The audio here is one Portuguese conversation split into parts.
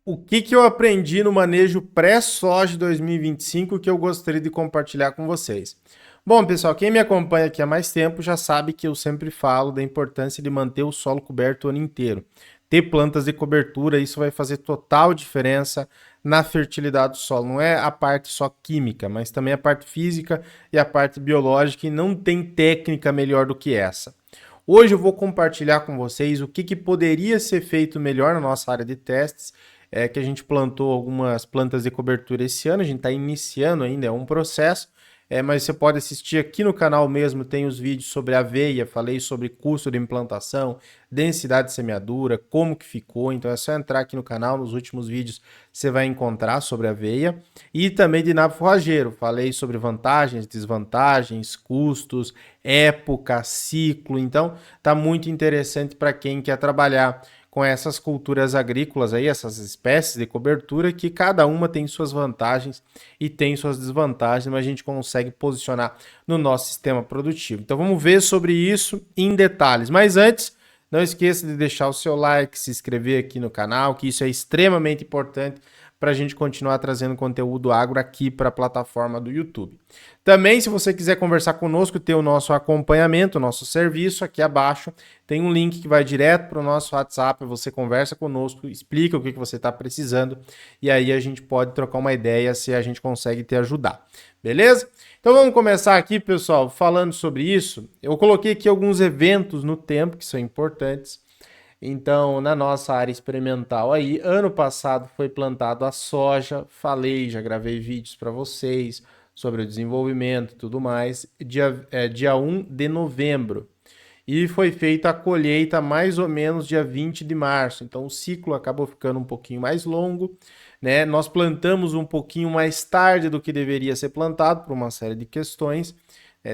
O que eu aprendi no manejo pré-soja 2025 que eu gostaria de compartilhar com vocês? Bom, pessoal, quem me acompanha aqui há mais tempo já sabe que eu sempre falo da importância de manter o solo coberto o ano inteiro. Ter plantas de cobertura, isso vai fazer total diferença na fertilidade do solo. Não é a parte só química, mas também a parte física e a parte biológica, e não tem técnica melhor do que essa. Hoje eu vou compartilhar com vocês o que poderia ser feito melhor na nossa área de testes. É que a gente plantou algumas plantas de cobertura esse ano, a gente está iniciando ainda, é um processo, mas você pode assistir aqui no canal mesmo, tem os vídeos sobre aveia, falei sobre custo de implantação, densidade de semeadura, como que ficou, então é só entrar aqui no canal, nos últimos vídeos você vai encontrar sobre aveia, e também de nabo forrageiro, falei sobre vantagens, desvantagens, custos, época, ciclo, então tá muito interessante para quem quer trabalhar com essas culturas agrícolas aí, essas espécies de cobertura, que cada uma tem suas vantagens e tem suas desvantagens, mas a gente consegue posicionar no nosso sistema produtivo. Então vamos ver sobre isso em detalhes. Mas antes, não esqueça de deixar o seu like, se inscrever aqui no canal, que isso é extremamente importante para a gente continuar trazendo conteúdo agro aqui para a plataforma do YouTube. Também, se você quiser conversar conosco, ter o nosso acompanhamento, o nosso serviço, aqui abaixo tem um link que vai direto para o nosso WhatsApp, você conversa conosco, explica o que você está precisando e aí a gente pode trocar uma ideia se a gente consegue te ajudar, beleza? Então vamos começar aqui, pessoal, falando sobre isso. Eu coloquei aqui alguns eventos no tempo que são importantes. Então, na nossa área experimental aí, ano passado foi plantado a soja, falei, já gravei vídeos para vocês sobre o desenvolvimento e tudo mais, dia 1 de novembro. E foi feita a colheita mais ou menos dia 20 de março, então o ciclo acabou ficando um pouquinho mais longo, né? Nós plantamos um pouquinho mais tarde do que deveria ser plantado por uma série de questões,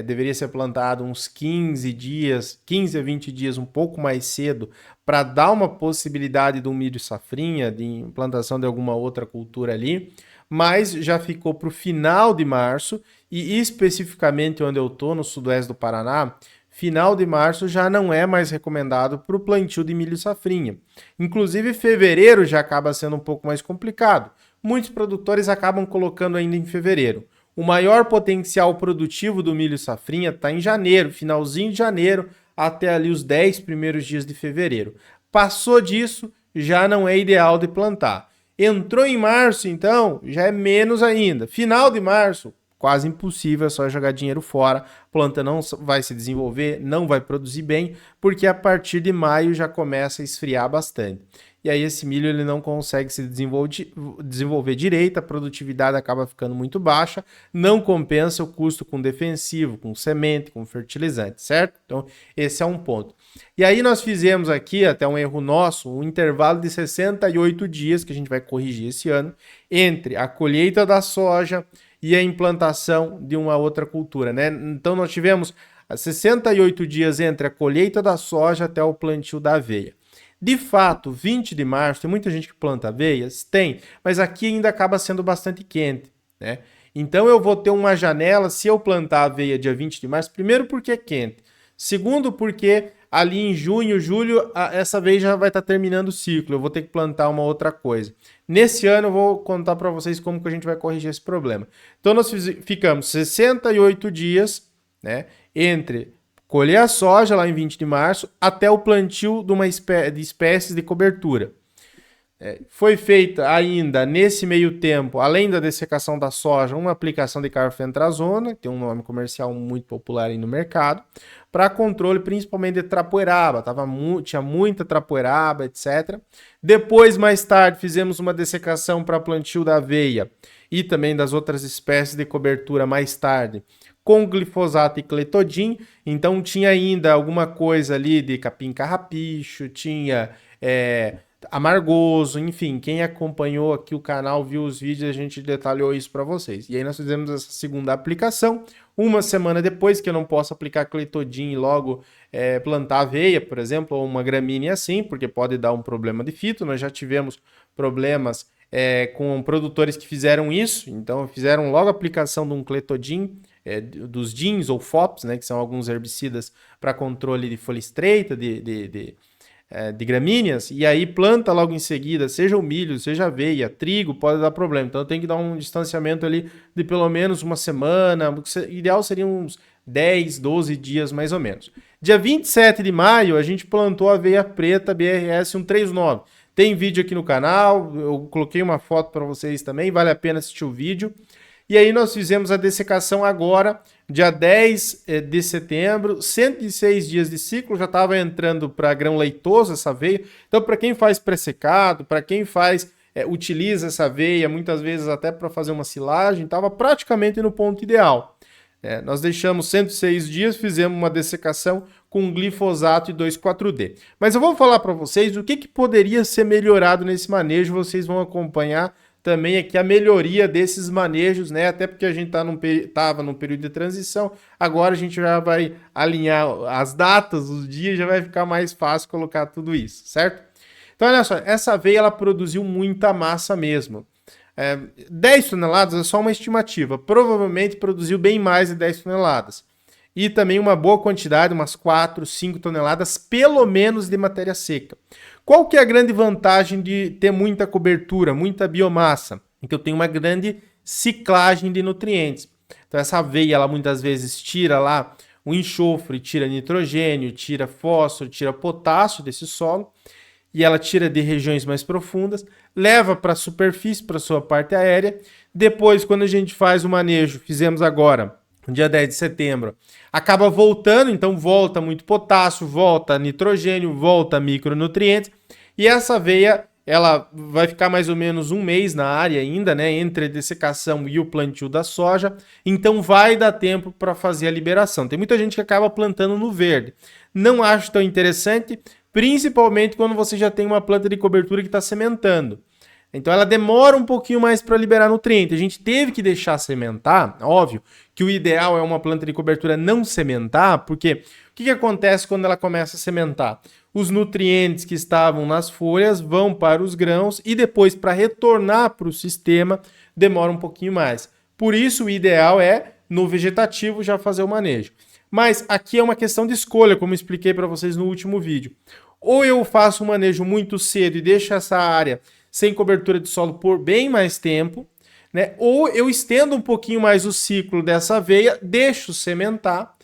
deveria ser plantado uns 15 dias, 15 a 20 dias, um pouco mais cedo, para dar uma possibilidade do milho safrinha, de implantação de alguma outra cultura ali, mas já ficou para o final de março, e especificamente onde eu estou, no sudoeste do Paraná, final de março já não é mais recomendado para o plantio de milho safrinha. Inclusive, fevereiro já acaba sendo um pouco mais complicado. Muitos produtores acabam colocando ainda em fevereiro. O maior potencial produtivo do milho safrinha está em janeiro, finalzinho de janeiro, até ali os 10 primeiros dias de fevereiro. Passou disso, já não é ideal de plantar. Entrou em março, então, já é menos ainda. Final de março, quase impossível, é só jogar dinheiro fora. A planta não vai se desenvolver, não vai produzir bem, porque a partir de maio já começa a esfriar bastante. E aí esse milho ele não consegue se desenvolver direito, a produtividade acaba ficando muito baixa, não compensa o custo com defensivo, com semente, com fertilizante, certo? Então esse é um ponto. E aí nós fizemos aqui, até um erro nosso, um intervalo de 68 dias, que a gente vai corrigir esse ano, entre a colheita da soja e a implantação de uma outra cultura, né? Então nós tivemos 68 dias entre a colheita da soja até o plantio da aveia. De fato, 20 de março, tem muita gente que planta aveias? Tem, mas aqui ainda acaba sendo bastante quente, né? Então eu vou ter uma janela, se eu plantar aveia dia 20 de março, primeiro porque é quente, segundo porque ali em junho, julho, essa aveia já vai estar terminando o ciclo, eu vou ter que plantar uma outra coisa. Nesse ano eu vou contar para vocês como que a gente vai corrigir esse problema. Então nós ficamos 68 dias, né, entre colher a soja lá em 20 de março até o plantio de espécies de cobertura. Foi feita ainda nesse meio tempo, além da dessecação da soja, uma aplicação de carfentrazona, que tem um nome comercial muito popular aí no mercado, para controle principalmente de trapoeraba, tinha muita trapoeraba, etc. Depois, mais tarde, fizemos uma dessecação para plantio da aveia e também das outras espécies de cobertura mais tarde, com glifosato e cletodin. Então tinha ainda alguma coisa ali de capim carrapicho, tinha amargoso, enfim, quem acompanhou aqui o canal, viu os vídeos, a gente detalhou isso para vocês. E aí nós fizemos essa segunda aplicação, uma semana depois, que eu não posso aplicar cletodin e logo plantar aveia, por exemplo, ou uma gramínea assim, porque pode dar um problema de fito. Nós já tivemos problemas com produtores que fizeram isso, então fizeram logo a aplicação de um cletodin, dos DINs ou FOPs, né, que são alguns herbicidas para controle de folha estreita, de de gramíneas, e aí planta logo em seguida, seja o milho, seja a aveia, trigo, pode dar problema. Então tem que dar um distanciamento ali de pelo menos uma semana, o ideal seria uns 10, 12 dias mais ou menos. Dia 27 de maio, a gente plantou a aveia preta BRS 139. Tem vídeo aqui no canal, eu coloquei uma foto para vocês também, vale a pena assistir o vídeo. E aí nós fizemos a dessecação agora, dia 10 de setembro, 106 dias de ciclo, já estava entrando para grão leitoso essa aveia. Então, para quem faz pré-secado, para quem utiliza essa aveia, muitas vezes até para fazer uma silagem, estava praticamente no ponto ideal. Nós deixamos 106 dias, fizemos uma dessecação com glifosato e 2,4-D. Mas eu vou falar para vocês o que poderia ser melhorado nesse manejo, vocês vão acompanhar também aqui a melhoria desses manejos, né? Até porque a gente estava num período de transição, agora a gente já vai alinhar as datas, os dias, já vai ficar mais fácil colocar tudo isso, certo? Então, olha só, essa aveia ela produziu muita massa mesmo. 10 toneladas é só uma estimativa, provavelmente produziu bem mais de 10 toneladas. E também uma boa quantidade, umas 4, 5 toneladas, pelo menos, de matéria seca. Qual que é a grande vantagem de ter muita cobertura, muita biomassa? Então tem uma grande ciclagem de nutrientes. Então essa aveia, ela muitas vezes tira lá o enxofre, tira nitrogênio, tira fósforo, tira potássio desse solo, e ela tira de regiões mais profundas, leva para a superfície, para a sua parte aérea. Depois, quando a gente faz o manejo, fizemos agora, no dia 10 de setembro, acaba voltando, então volta muito potássio, volta nitrogênio, volta micronutrientes, e essa aveia, ela vai ficar mais ou menos um mês na área ainda, né, entre a dessecação e o plantio da soja, então vai dar tempo para fazer a liberação. Tem muita gente que acaba plantando no verde. Não acho tão interessante, principalmente quando você já tem uma planta de cobertura que está sementando. Então ela demora um pouquinho mais para liberar nutriente. A gente teve que deixar sementar, óbvio que o ideal é uma planta de cobertura não sementar, porque o que acontece quando ela começa a sementar? Os nutrientes que estavam nas folhas vão para os grãos e depois para retornar para o sistema demora um pouquinho mais. Por isso o ideal é no vegetativo já fazer o manejo. Mas aqui é uma questão de escolha, como expliquei para vocês no último vídeo. Ou eu faço um manejo muito cedo e deixo essa área sem cobertura de solo por bem mais tempo, né? Ou eu estendo um pouquinho mais o ciclo dessa aveia, deixo sementar,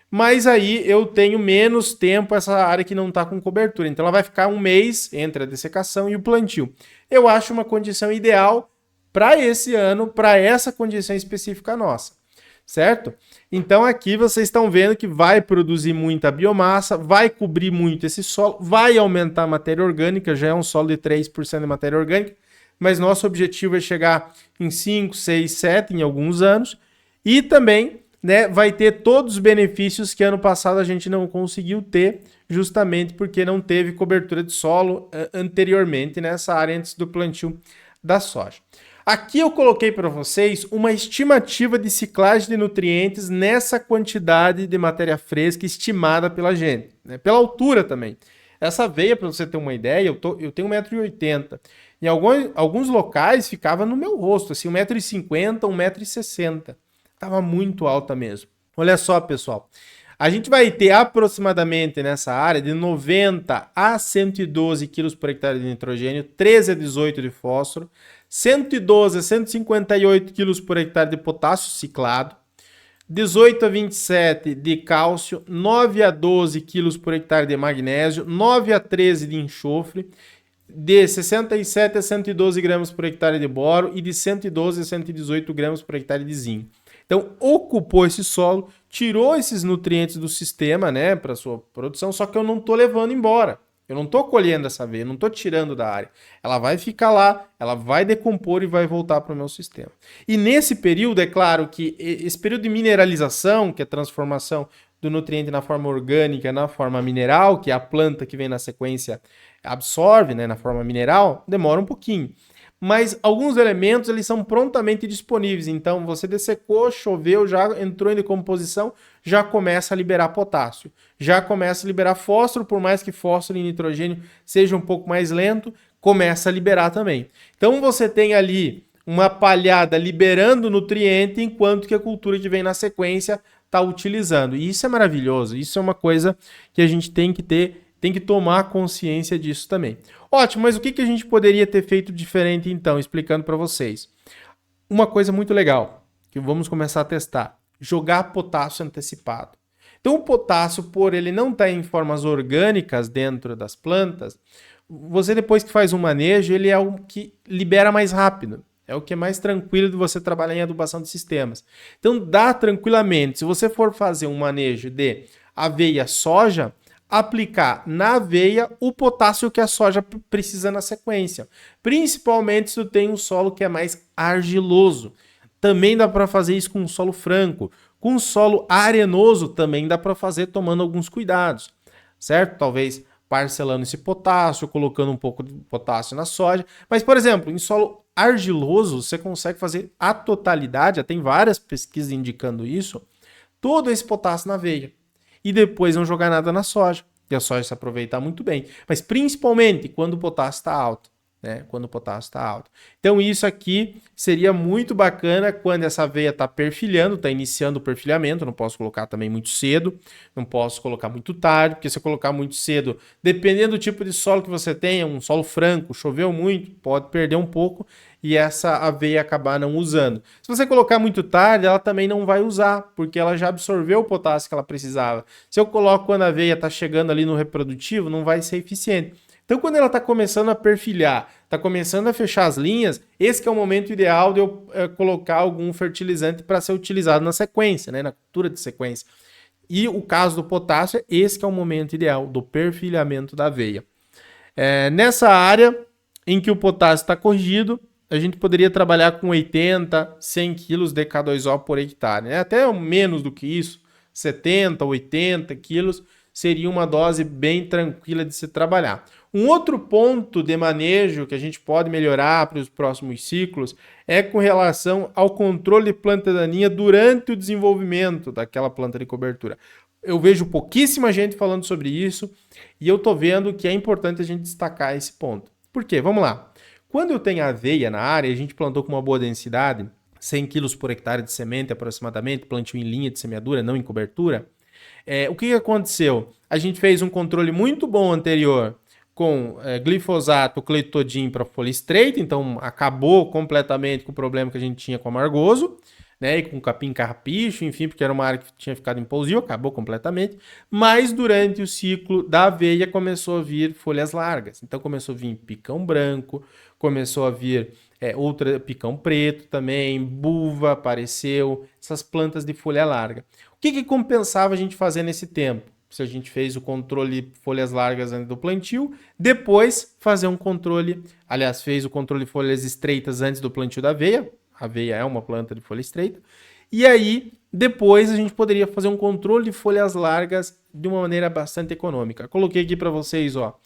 mas aí eu tenho menos tempo essa área que não está com cobertura. Então ela vai ficar um mês entre a dessecação e o plantio. Eu acho uma condição ideal para esse ano, para essa condição específica nossa. Certo? Então aqui vocês estão vendo que vai produzir muita biomassa, vai cobrir muito esse solo, vai aumentar a matéria orgânica, já é um solo de 3% de matéria orgânica, mas nosso objetivo é chegar em 5, 6, 7 em alguns anos, e também, né, vai ter todos os benefícios que ano passado a gente não conseguiu ter, justamente porque não teve cobertura de solo anteriormente nessa área antes do plantio da soja. Aqui eu coloquei para vocês uma estimativa de ciclagem de nutrientes nessa quantidade de matéria fresca estimada pela gente, né? Pela altura também. Essa aveia, para você ter uma ideia, eu tenho 1,80 m. Em alguns locais ficava no meu rosto, assim, 1,50 m, 1,60 m. Estava muito alta mesmo. Olha só, pessoal. A gente vai ter aproximadamente nessa área de 90 a 112 kg por hectare de nitrogênio, 13 a 18 de fósforo, 112 a 158 kg por hectare de potássio ciclado, 18 a 27 de cálcio, 9 a 12 kg por hectare de magnésio, 9 a 13 de enxofre, de 67 a 112 gramas por hectare de boro e de 112 a 118 gramas por hectare de zinco. Então, ocupou esse solo, tirou esses nutrientes do sistema, né, para sua produção, só que eu não estou levando embora. Eu não estou colhendo essa aveia, não estou tirando da área. Ela vai ficar lá, ela vai decompor e vai voltar para o meu sistema. E nesse período, é claro que esse período de mineralização, que é a transformação do nutriente na forma orgânica, na forma mineral, que é a planta que vem na sequência absorve, né, na forma mineral, demora um pouquinho. Mas alguns elementos eles são prontamente disponíveis. Então você dessecou, choveu, já entrou em decomposição, já começa a liberar potássio, já começa a liberar fósforo, por mais que fósforo e nitrogênio seja um pouco mais lento, começa a liberar também. Então você tem ali uma palhada liberando nutriente, enquanto que a cultura que vem na sequência está utilizando. E isso é maravilhoso, isso é uma coisa que a gente tem que ter tem que tomar consciência disso também. Ótimo, mas o que a gente poderia ter feito diferente então, explicando para vocês? Uma coisa muito legal, que vamos começar a testar, jogar potássio antecipado. Então o potássio, por ele não estar em formas orgânicas dentro das plantas, você depois que faz um manejo, ele é o que libera mais rápido. É o que é mais tranquilo de você trabalhar em adubação de sistemas. Então dá tranquilamente. Se você for fazer um manejo de aveia, soja, aplicar na aveia o potássio que a soja precisa na sequência. Principalmente se tu tem um solo que é mais argiloso. Também dá para fazer isso com um solo franco. Com um solo arenoso também dá para fazer tomando alguns cuidados, certo? Talvez parcelando esse potássio, colocando um pouco de potássio na soja. Mas, por exemplo, em solo argiloso, você consegue fazer a totalidade, já tem várias pesquisas indicando isso, todo esse potássio na aveia. E depois não jogar nada na soja, e a soja se aproveitar muito bem. Mas principalmente quando o potássio está alto. Né, quando o potássio está alto. Então isso aqui seria muito bacana quando essa aveia está perfilhando, está iniciando o perfilhamento, não posso colocar também muito cedo, não posso colocar muito tarde, porque se eu colocar muito cedo, dependendo do tipo de solo que você tenha, um solo franco, choveu muito, pode perder um pouco e essa aveia acabar não usando. Se você colocar muito tarde, ela também não vai usar, porque ela já absorveu o potássio que ela precisava. Se eu coloco quando a aveia está chegando ali no reprodutivo, não vai ser eficiente. Então, quando ela está começando a perfilhar, está começando a fechar as linhas, esse que é o momento ideal de eu colocar algum fertilizante para ser utilizado na sequência, né, na cultura de sequência. E o caso do potássio, esse que é o momento ideal do perfilhamento da aveia. Nessa área em que o potássio está corrigido, a gente poderia trabalhar com 80, 100 quilos de K2O por hectare. Né? Até menos do que isso, 70, 80 quilos, seria uma dose bem tranquila de se trabalhar. Um outro ponto de manejo que a gente pode melhorar para os próximos ciclos é com relação ao controle de planta daninha durante o desenvolvimento daquela planta de cobertura. Eu vejo pouquíssima gente falando sobre isso e eu estou vendo que é importante a gente destacar esse ponto. Por quê? Vamos lá. Quando eu tenho aveia na área, a gente plantou com uma boa densidade, 100 kg por hectare de semente aproximadamente, plantio em linha de semeadura, não em cobertura. O que aconteceu? A gente fez um controle muito bom anterior com glifosato, cletodin para folha estreita, então acabou completamente com o problema que a gente tinha com amargoso, né, e com capim carrapicho, enfim, porque era uma área que tinha ficado impulsiva, acabou completamente, mas durante o ciclo da aveia começou a vir folhas largas, então começou a vir picão branco, começou a vir outra picão preto também, buva apareceu, essas plantas de folha larga. O que compensava a gente fazer nesse tempo? Se a gente fez o controle folhas largas antes do plantio, depois fazer um controle, aliás, fez o controle de folhas estreitas antes do plantio da aveia, a aveia é uma planta de folha estreita, e aí depois a gente poderia fazer um controle de folhas largas de uma maneira bastante econômica. Coloquei aqui para vocês, ó,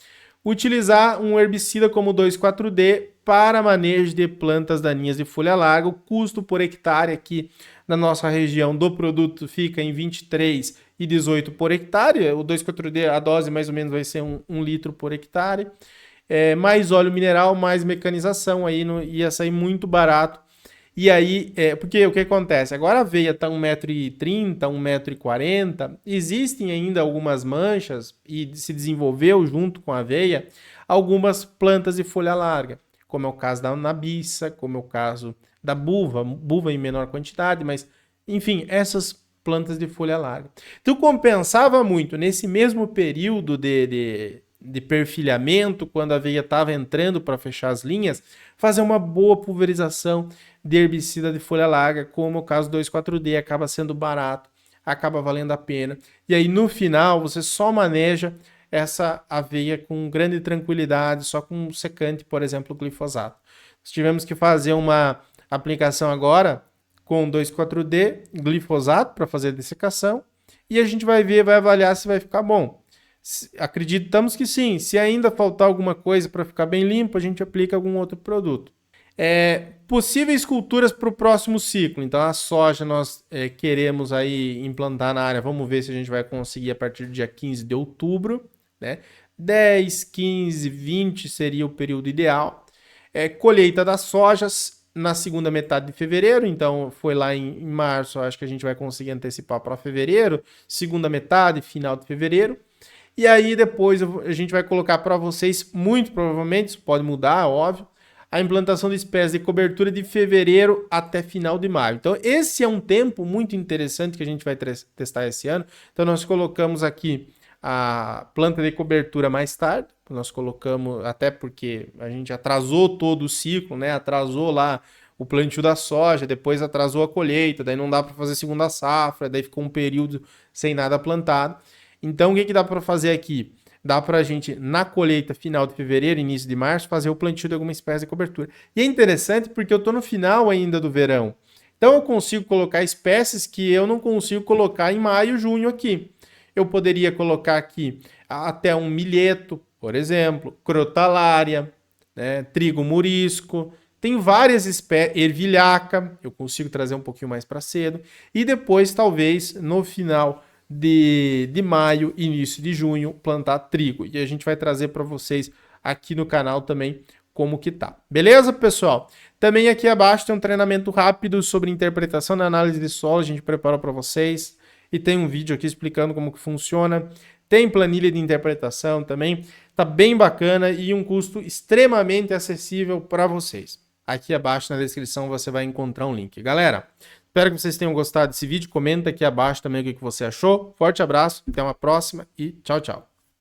utilizar um herbicida como 2,4-D para manejo de plantas daninhas de folha larga. O custo por hectare aqui na nossa região do produto fica em 23 e 18 por hectare. O 2,4-D, a dose mais ou menos vai ser 1 litro por hectare. Mais óleo mineral, mais mecanização, aí ia sair muito barato. E aí, porque o que acontece? Agora a aveia está 1,30 m, 1,40 m, existem ainda algumas manchas e se desenvolveu junto com a aveia algumas plantas de folha larga, como é o caso da nabiça, como é o caso da buva em menor quantidade, mas enfim, essas plantas de folha larga. Então compensava muito nesse mesmo período de perfilhamento, quando a aveia estava entrando para fechar as linhas, fazer uma boa pulverização de herbicida de folha larga, como o caso 2,4-D, acaba sendo barato, acaba valendo a pena. E aí no final você só maneja essa aveia com grande tranquilidade, só com um secante, por exemplo, o glifosato. Nós tivemos que fazer uma aplicação agora com 2,4-D, glifosato para fazer a dessecação, e a gente vai ver, vai avaliar se vai ficar bom. Acreditamos que sim. Se ainda faltar alguma coisa para ficar bem limpo, a gente aplica algum outro produto. Possíveis culturas para o próximo ciclo. Então a soja nós queremos aí implantar na área. Vamos ver se a gente vai conseguir a partir do dia 15 de outubro. Né? 10, 15, 20 seria o período ideal. Colheita das sojas na segunda metade de fevereiro. Então foi lá em março, acho que a gente vai conseguir antecipar para fevereiro. Segunda metade, final de fevereiro. E aí depois a gente vai colocar para vocês, muito provavelmente, isso pode mudar, óbvio, a implantação de espécies de cobertura de fevereiro até final de maio. Então esse é um tempo muito interessante que a gente vai testar esse ano. Então nós colocamos aqui a planta de cobertura mais tarde, nós colocamos, até porque a gente atrasou todo o ciclo, né? Atrasou lá o plantio da soja, depois atrasou a colheita, daí não dá para fazer segunda safra, daí ficou um período sem nada plantado. Então, o que dá para fazer aqui? Dá para a gente, na colheita final de fevereiro, início de março, fazer o plantio de alguma espécie de cobertura. E é interessante porque eu estou no final ainda do verão. Então, eu consigo colocar espécies que eu não consigo colocar em maio, junho aqui. Eu poderia colocar aqui até um milheto, por exemplo, crotalária, né, trigo murisco. Tem várias espécies, ervilhaca, eu consigo trazer um pouquinho mais para cedo. E depois, talvez, no final de maio, início de junho, plantar trigo. E a gente vai trazer para vocês aqui no canal também como que tá. Beleza, pessoal? Também aqui abaixo tem um treinamento rápido sobre interpretação da análise de solo, a gente preparou para vocês. E tem um vídeo aqui explicando como que funciona. Tem planilha de interpretação também. Tá bem bacana e um custo extremamente acessível para vocês. Aqui abaixo na descrição você vai encontrar um link. Galera, espero que vocês tenham gostado desse vídeo. Comenta aqui abaixo também o que você achou. Forte abraço, até uma próxima e tchau, tchau.